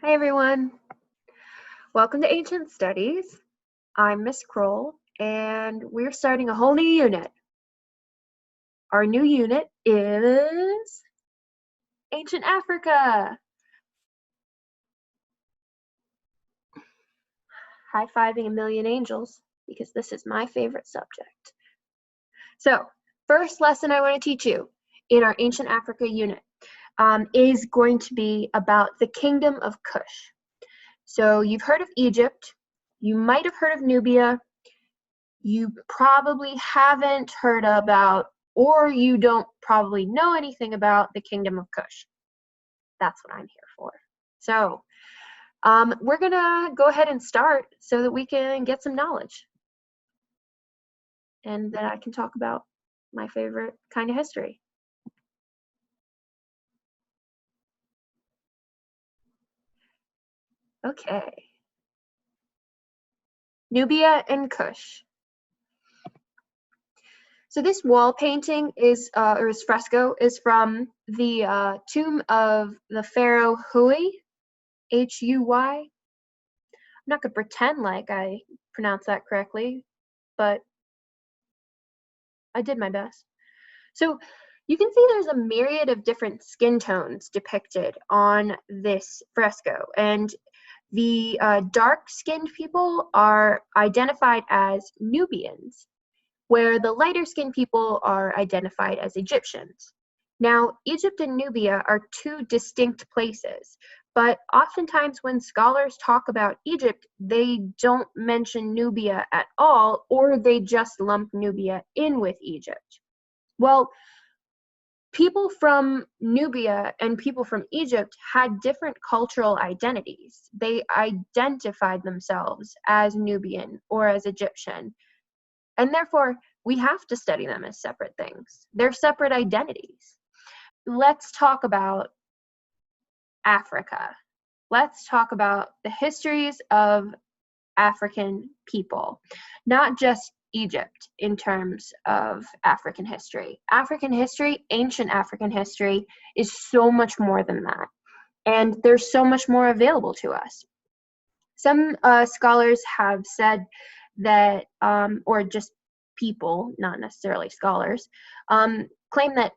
Hi everyone, welcome to Ancient Studies. I'm Miss Kroll and we're starting a whole new unit. Our new unit is Ancient Africa. High-fiving a million angels because this is my favorite subject. So, first lesson I want to teach you in our Ancient Africa unit is going to be about the Kingdom of Kush. So you've heard of Egypt, you might have heard of Nubia, you probably haven't heard about, or you don't probably know anything about the Kingdom of Kush. That's what I'm here for. So we're gonna go ahead and start so that we can get some knowledge and that I can talk about my favorite kind of history. Okay. Nubia and Kush. So this wall painting or this fresco is from the tomb of the pharaoh Hui, H-U-Y. I'm not gonna pretend like I pronounced that correctly, but I did my best. So you can see there's a myriad of different skin tones depicted on this fresco, and the dark-skinned people are identified as Nubians, where the lighter-skinned people are identified as Egyptians. Now, Egypt and Nubia are two distinct places, but oftentimes when scholars talk about Egypt, they don't mention Nubia at all, or they just lump Nubia in with Egypt. Well, people from Nubia and people from Egypt had different cultural identities. They identified themselves as Nubian or as Egyptian, and therefore we have to study them as separate things. They're separate identities. Let's talk about Africa. Let's talk about the histories of African people, not just Egypt in terms of African history. African history, ancient African history, is so much more than that. And there's so much more available to us. Some scholars have said that, or just people, not necessarily scholars, claim that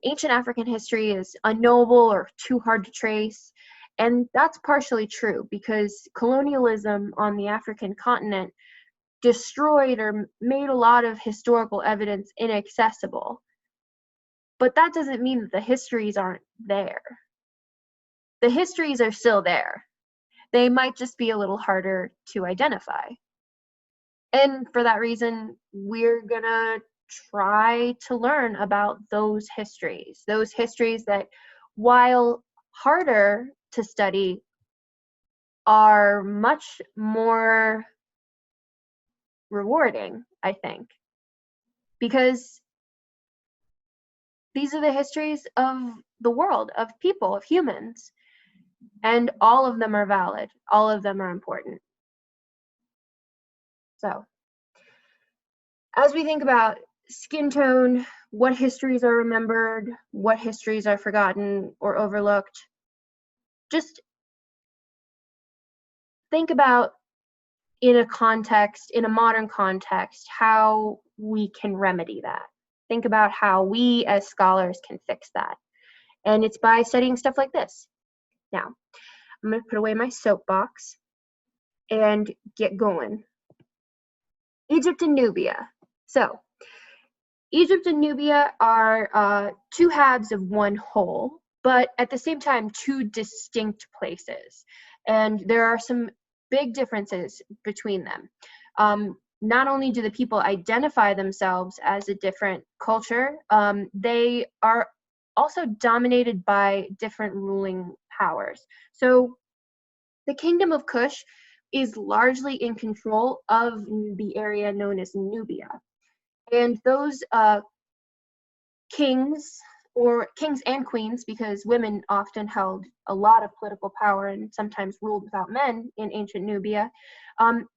ancient African history is unknowable or too hard to trace. And that's partially true because colonialism on the African continent destroyed or made a lot of historical evidence inaccessible. But that doesn't mean that the histories aren't there. The histories are still there. They might just be a little harder to identify. And for that reason, we're gonna try to learn about those histories that, while harder to study, are much more rewarding, I think, because these are the histories of the world, of people, of humans, and all of them are valid, all of them are important. So, as we think about skin tone, what histories are remembered, what histories are forgotten or overlooked, just think about in a modern context, how we can remedy that. Think about how we as scholars can fix that. And it's by studying stuff like this. Now, I'm going to put away my soapbox and get going. Egypt and Nubia. So, Egypt and Nubia are two halves of one whole, but at the same time, two distinct places. And there are some big differences between them. Not only do the people identify themselves as a different culture, they are also dominated by different ruling powers. So the Kingdom of Kush is largely in control of the area known as Nubia. And those kings, or kings and queens, because women often held a lot of political power and sometimes ruled without men in ancient Nubia,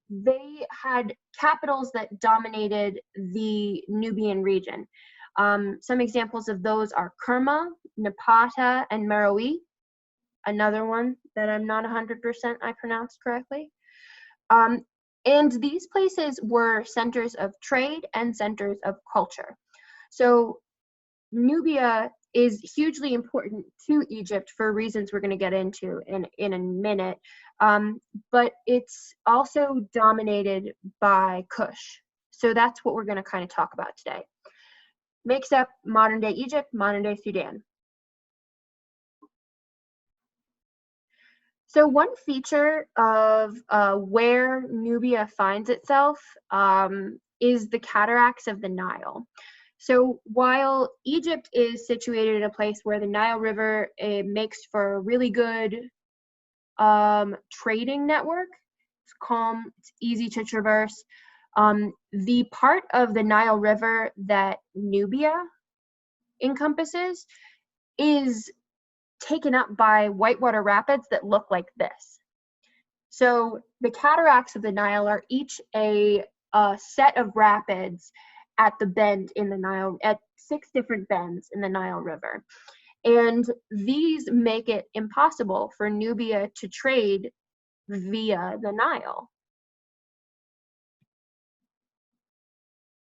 they had capitals that dominated the Nubian region. Some examples of those are Kerma, Napata, and Meroe. another one that I'm not 100% I pronounced correctly. And these places were centers of trade and centers of culture. So Nubia is hugely important to Egypt for reasons we're going to get into in a minute, but it's also dominated by Kush. So that's what we're going to kind of talk about today. Makes up modern day Egypt, modern day Sudan. So one feature of where Nubia finds itself is the cataracts of the Nile. So while Egypt is situated in a place where the Nile River makes for a really good trading network, it's calm, it's easy to traverse. The part of the Nile River that Nubia encompasses is taken up by whitewater rapids that look like this. So the cataracts of the Nile are each a set of rapids at the bend in the Nile, at 6 different bends in the Nile River. And these make it impossible for Nubia to trade via the Nile.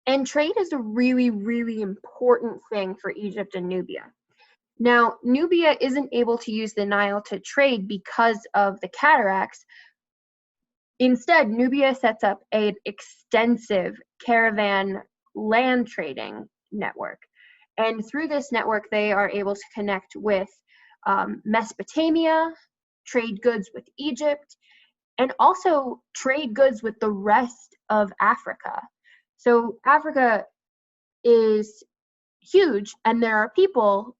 And trade is a really, really important thing for Egypt and Nubia. Now, Nubia isn't able to use the Nile to trade because of the cataracts. Instead, Nubia sets up an extensive caravan land trading network. And through this network, they are able to connect with Mesopotamia, trade goods with Egypt, and also trade goods with the rest of Africa. So Africa is huge, and there are people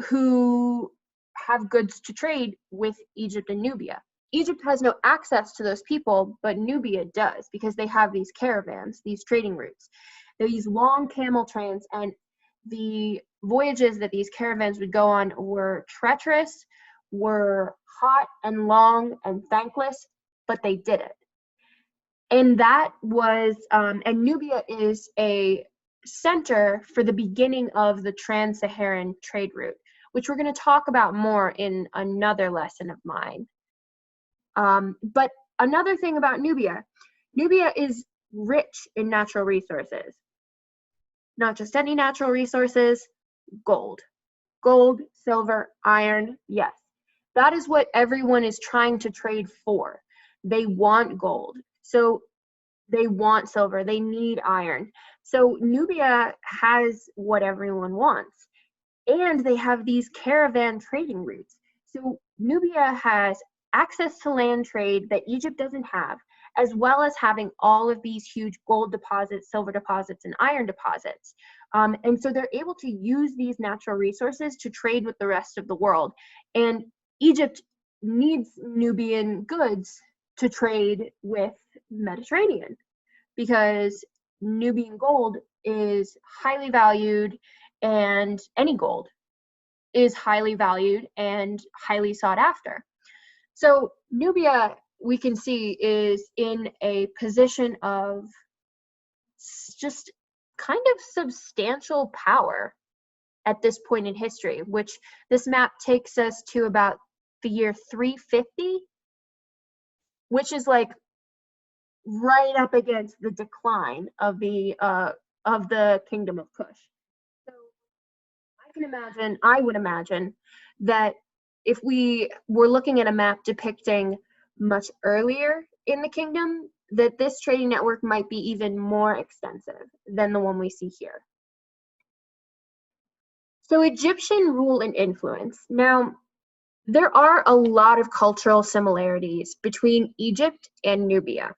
who have goods to trade with Egypt and Nubia. Egypt has no access to those people, but Nubia does, because they have these caravans, these trading routes. They're these long camel trains, and the voyages that these caravans would go on were treacherous, were hot and long and thankless, but they did it. And that was, and Nubia is a center for the beginning of the trans-Saharan trade route, which we're going to talk about more in another lesson of mine. But another thing about Nubia is rich in natural resources. Not just any natural resources, gold. Gold, silver, iron, yes. That is what everyone is trying to trade for. They want gold. So they want silver, they need iron. So Nubia has what everyone wants. And they have these caravan trading routes. So Nubia has access to land trade that Egypt doesn't have, as well as having all of these huge gold deposits, silver deposits, and iron deposits. And so they're able to use these natural resources to trade with the rest of the world. And Egypt needs Nubian goods to trade with Mediterranean, because Nubian gold is highly valued, and any gold is highly valued and highly sought after. So Nubia, we can see, is in a position of just kind of substantial power at this point in history, which this map takes us to about the year 350, which is like right up against the decline of the kingdom of Kush. So I would imagine that if we were looking at a map depicting much earlier in the kingdom, that this trading network might be even more extensive than the one we see here. So Egyptian rule and influence. Now, there are a lot of cultural similarities between Egypt and Nubia.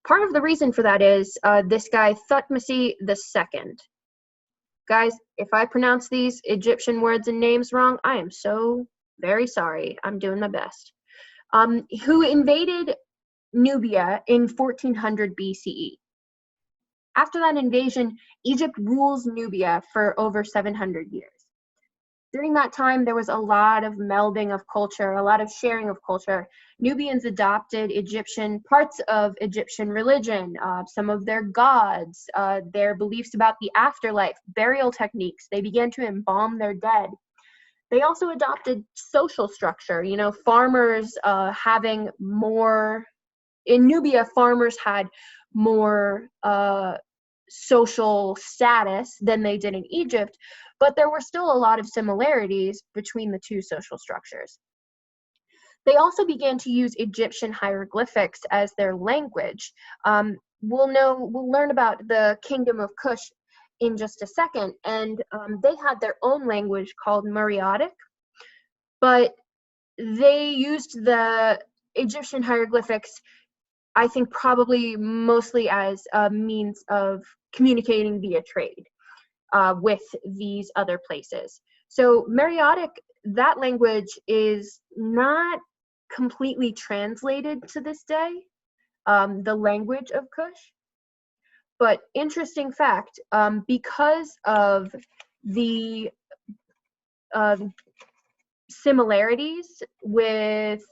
Part of the reason for that is this guy, Thutmose II. Guys, if I pronounce these Egyptian words and names wrong, I am so very sorry. I'm doing my best. Who invaded Nubia in 1400 BCE. After that invasion, Egypt rules Nubia for over 700 years. During that time, there was a lot of melding of culture, a lot of sharing of culture. Nubians adopted parts of Egyptian religion, some of their gods, their beliefs about the afterlife, burial techniques. They began to embalm their dead. They also adopted social structure, farmers having more, in Nubia, farmers had more social status than they did in Egypt, but there were still a lot of similarities between the two social structures. They also began to use Egyptian hieroglyphics as their language. We'll learn about the Kingdom of Kush in just a second, and they had their own language called Murriatic, but they used the Egyptian hieroglyphics, I think, probably mostly as a means of communicating via trade with these other places. So Murriatic, that language is not completely translated to this day, the language of Kush. But interesting fact, because of the similarities with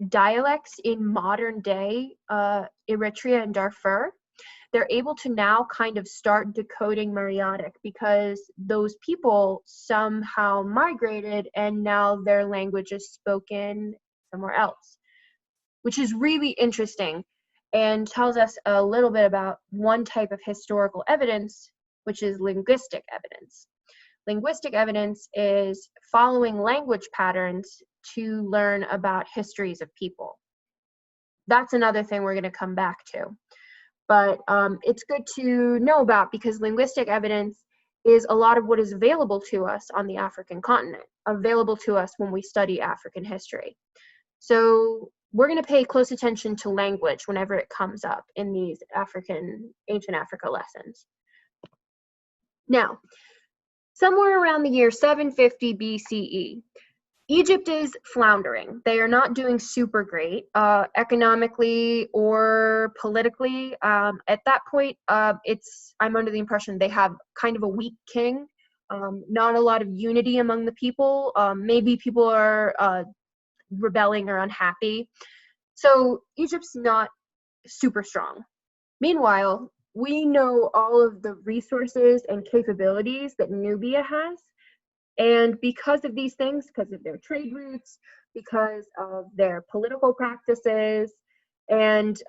dialects in modern day Eritrea and Darfur, they're able to now kind of start decoding Murriatic because those people somehow migrated and now their language is spoken somewhere else, which is really interesting and tells us a little bit about one type of historical evidence, which is linguistic evidence. Linguistic evidence is following language patterns to learn about histories of people. That's another thing we're going to come back to. But it's good to know about because linguistic evidence is a lot of what is available to us on the African continent, available to us when we study African history. So we're going to pay close attention to language whenever it comes up in these ancient Africa lessons. Now, somewhere around the year 750 BCE, Egypt is floundering. They are not doing super great economically or politically. At that point, I'm under the impression they have kind of a weak king, not a lot of unity among the people. Maybe people are rebelling or unhappy. So Egypt's not super strong. Meanwhile, we know all of the resources and capabilities that Nubia has. And because of these things, because of their trade routes, because of their political practices, and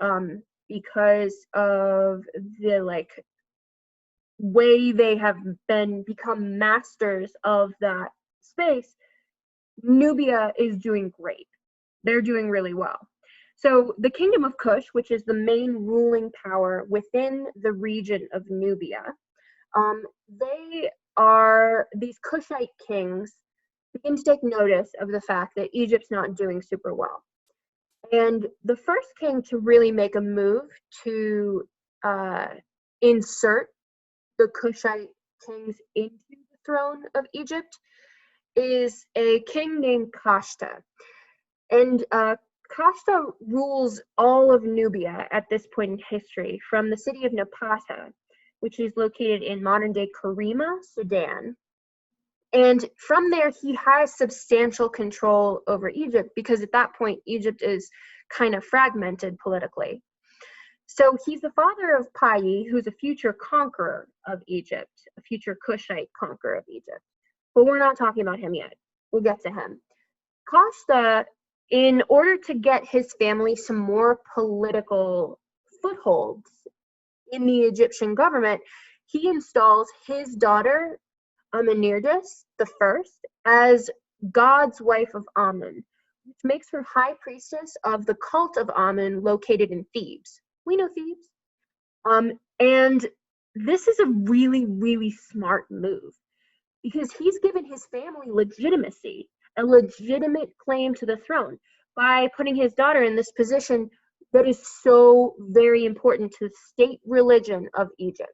because of the way they have become masters of that space, Nubia is doing great. They're doing really well. So the Kingdom of Kush, which is the main ruling power within the region of Nubia, these Kushite kings begin to take notice of the fact that Egypt's not doing super well. And the first king to really make a move to insert the Kushite kings into the throne of Egypt is a king named Kashta. And Kashta rules all of Nubia at this point in history, from the city of Napata, which is located in modern-day Karima, Sudan. And from there, he has substantial control over Egypt because at that point, Egypt is kind of fragmented politically. So he's the father of Pai, who's a future conqueror of Egypt, a future Kushite conqueror of Egypt. But we're not talking about him yet. We'll get to him. Kashta, in order to get his family some more political footholds in the Egyptian government, he installs his daughter Amenirdas the First as God's wife of Amun, which makes her high priestess of the cult of Amun located in Thebes. We know Thebes. And this is a really, really smart move because he's given his family legitimacy, a legitimate claim to the throne by putting his daughter in this position that is so very important to the state religion of Egypt.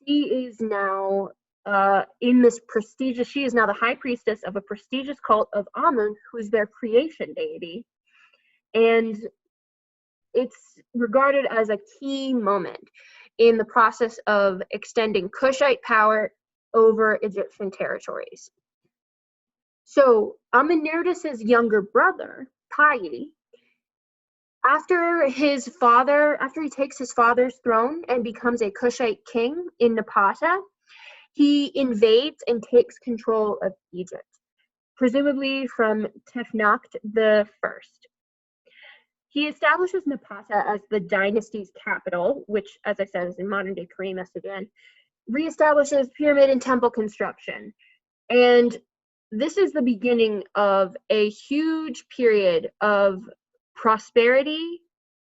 She is now she is now the high priestess of a prestigious cult of Amun, who is their creation deity. And it's regarded as a key moment in the process of extending Kushite power over Egyptian territories. So Amenirdas' younger brother, Pai, after he takes his father's throne and becomes a Kushite king in Napata, he invades and takes control of Egypt, presumably from Tefnakht the First. He establishes Napata as the dynasty's capital, which, as I said, is in modern-day Korea, Sudan, reestablishes pyramid and temple construction. And this is the beginning of a huge period of prosperity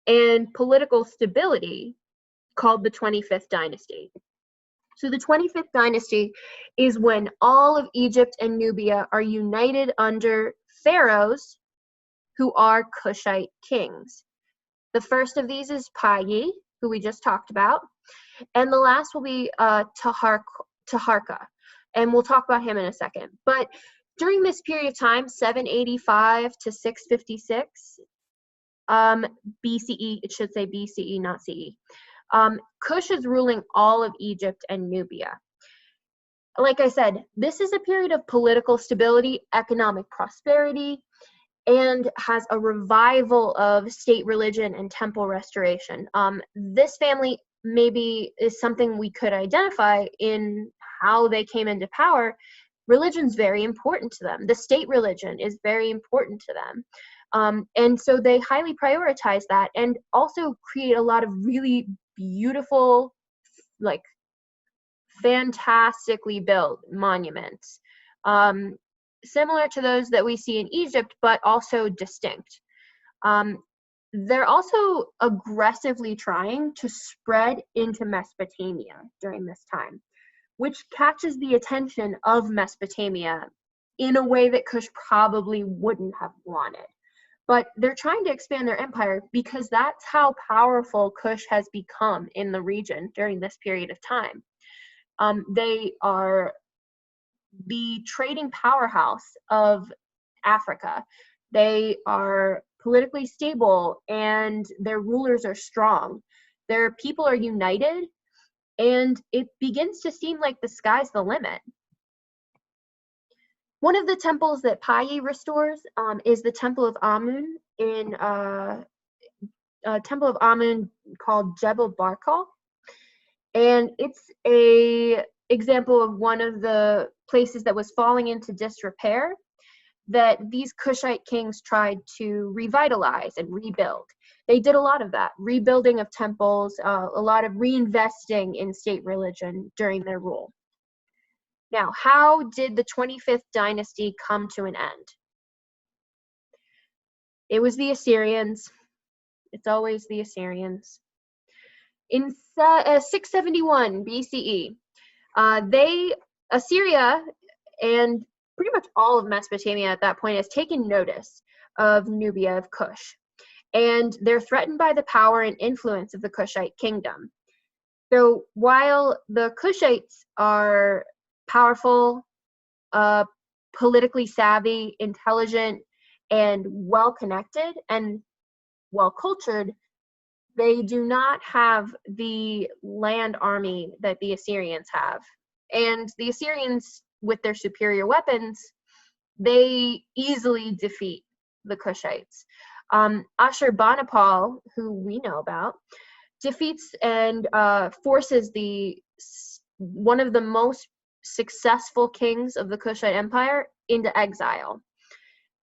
and political stability called the 25th dynasty. So the 25th dynasty is when all of Egypt and Nubia are united under pharaohs who are Kushite kings. The first of these is Payi, who we just talked about, and the last will be Taharka, and we'll talk about him in a second. But during this period of time, 785 to 656 BCE, it should say BCE, not CE, Kush is ruling all of Egypt and Nubia. Like I said, this is a period of political stability, economic prosperity, and has a revival of state religion and temple restoration. This family maybe is something we could identify in how they came into power. Religion's very important to them. The state religion is very important to them. And so they highly prioritize that and also create a lot of really beautiful, like fantastically built monuments. Similar to those that we see in Egypt, but also distinct. They're also aggressively trying to spread into Mesopotamia during this time, which catches the attention of Mesopotamia in a way that Kush probably wouldn't have wanted. But they're trying to expand their empire because that's how powerful Kush has become in the region during this period of time. They are the trading powerhouse of Africa. They are politically stable and their rulers are strong. Their people are united, and it begins to seem like the sky's the limit. One of the temples that Payi restores is the Temple of Amun in a Temple of Amun called Jebel Barkal. And it's a example of one of the places that was falling into disrepair that these Kushite kings tried to revitalize and rebuild. They did a lot of that, rebuilding of temples, a lot of reinvesting in state religion during their rule. Now, how did the 25th dynasty come to an end? It was the Assyrians. It's always the Assyrians. In 671 BCE, Assyria and pretty much all of Mesopotamia at that point has taken notice of Nubia, of Kush, and they're threatened by the power and influence of the Kushite kingdom. So while the Kushites are powerful, politically savvy, intelligent, and well-connected and well-cultured, they do not have the land army that the Assyrians have. And the Assyrians, with their superior weapons, they easily defeat the Kushites. Ashurbanipal, who we know about, defeats and forces one of the most successful kings of the Kushite Empire into exile.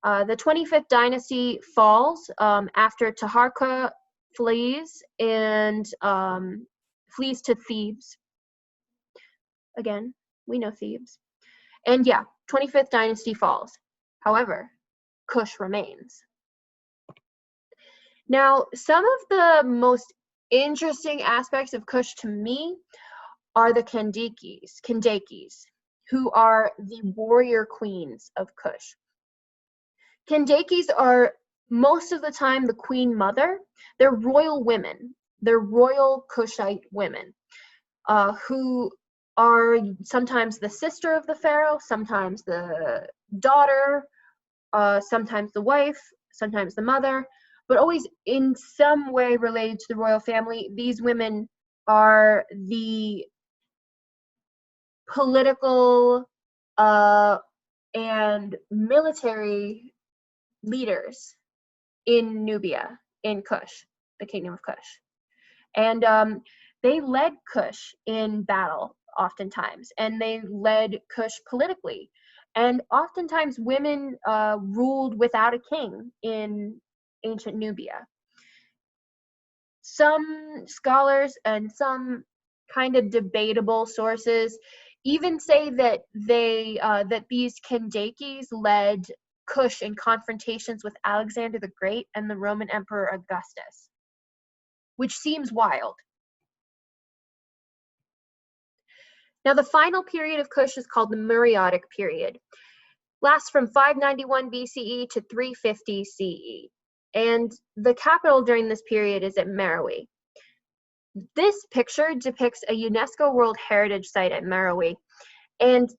The 25th dynasty falls after Taharka flees to Thebes. Again, we know Thebes. And yeah, 25th dynasty falls. However, Kush remains. Now, some of the most interesting aspects of Kush to me are the Kandakis, who are the warrior queens of Kush. Kandakis are most of the time the queen mother. They're royal women. They're royal Kushite women who are sometimes the sister of the pharaoh, sometimes the daughter, sometimes the wife, sometimes the mother, but always in some way related to the royal family. These women are the political and military leaders in Nubia, in Kush, the kingdom of Kush. And they led Kush in battle oftentimes, and they led Kush politically. And oftentimes women ruled without a king in ancient Nubia. Some scholars and some kind of debatable sources even say that that these Kandakes led Kush in confrontations with Alexander the Great and the Roman Emperor Augustus, which seems wild. Now, the final period of Kush is called the Meroitic period. Lasts from 591 BCE to 350 CE. And the capital during this period is at Meroe. This picture depicts a UNESCO World Heritage Site at Meroe, and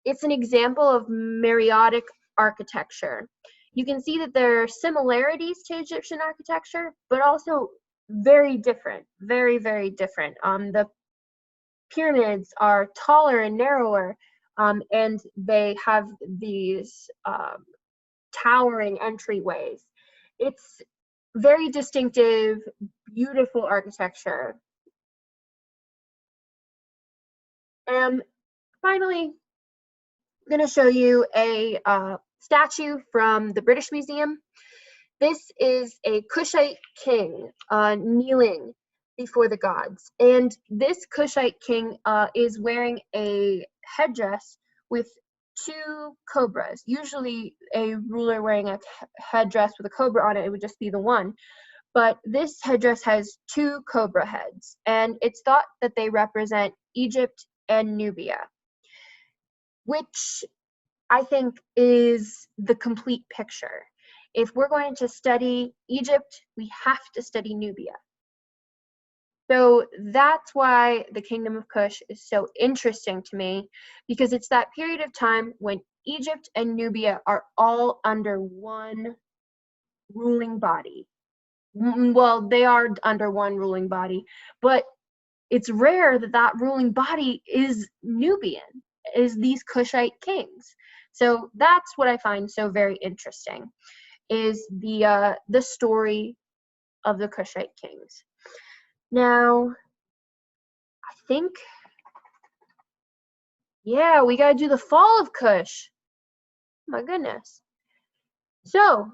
it's an example of Meroitic architecture. You can see that there are similarities to Egyptian architecture, but also very different, very, very different. The pyramids are taller and narrower, and they have these towering entryways. It's very distinctive, beautiful architecture. And finally, I'm going to show you a statue from the British Museum. This is a Kushite king kneeling before the gods. And this Kushite king is wearing a headdress with two cobras. Usually a ruler wearing a headdress with a cobra on it, it would just be the one. But this headdress has two cobra heads, and it's thought that they represent Egypt and Nubia, which I think is the complete picture. If we're going to study Egypt, we have to study Nubia. So that's why the Kingdom of Kush is so interesting to me, because it's that period of time when Egypt and Nubia are all under one ruling body. Well, they are under one ruling body, but it's rare that that ruling body is Nubian, is these Kushite kings. So that's what I find so very interesting, is the story of the Kushite kings. Now, I think, yeah, we gotta do the fall of Kush. My goodness. So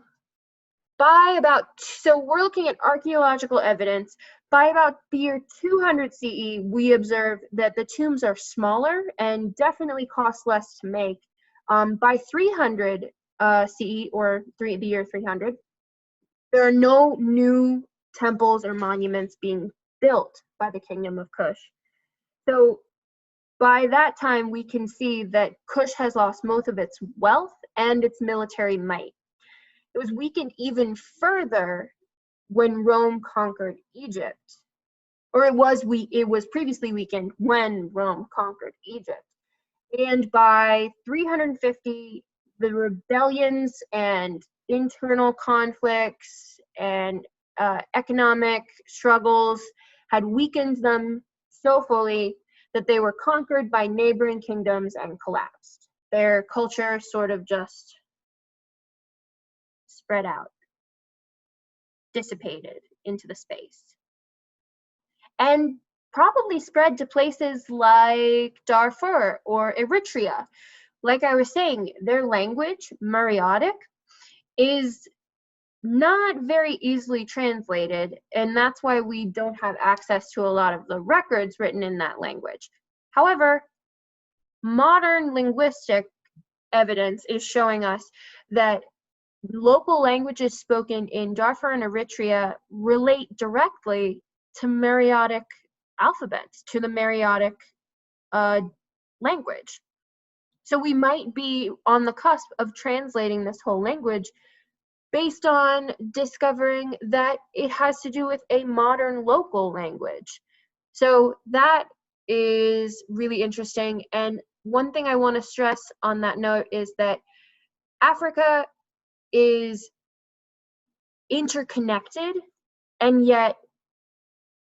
we're looking at archaeological evidence. By about the year 200 CE, we observe that the tombs are smaller and definitely cost less to make. By 300 CE, or the year 300, there are no new temples or monuments being built by the Kingdom of Kush. So by that time, we can see that Kush has lost most of its wealth and its military might. It was weakened even further when Rome conquered Egypt, or it was previously weakened when Rome conquered Egypt. And by 350, the rebellions and internal conflicts and economic struggles had weakened them so fully that they were conquered by neighboring kingdoms and collapsed. Their culture sort of just spread out, dissipated into the space, and probably spread to places like Darfur or Eritrea. Like I was saying, their language, Meroitic, is not very easily translated, and that's why we don't have access to a lot of the records written in that language. However, modern linguistic evidence is showing us that local languages spoken in Darfur and Eritrea relate directly to Meroitic alphabets, to the Meroitic language. So we might be on the cusp of translating this whole language based on discovering that it has to do with a modern local language. So that is really interesting. And one thing I want to stress on that note is that Africa is interconnected and yet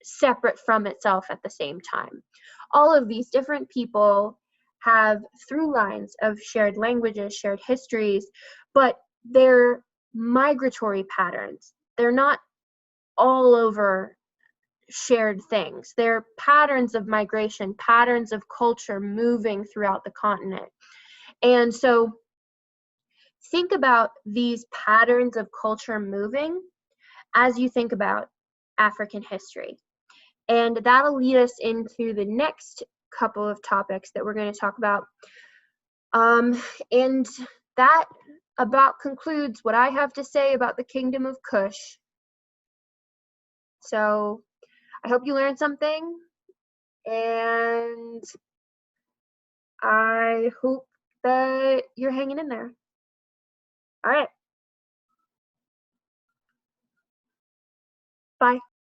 separate from itself at the same time. All of these different people have through lines of shared languages, shared histories, but they're migratory patterns. They're not all over shared things. They're patterns of migration, patterns of culture moving throughout the continent. And so think about these patterns of culture moving as you think about African history. And that'll lead us into the next couple of topics that we're going to talk about. And that about concludes what I have to say about the Kingdom of Kush. So I hope you learned something, and I hope that you're hanging in there. All right. Bye.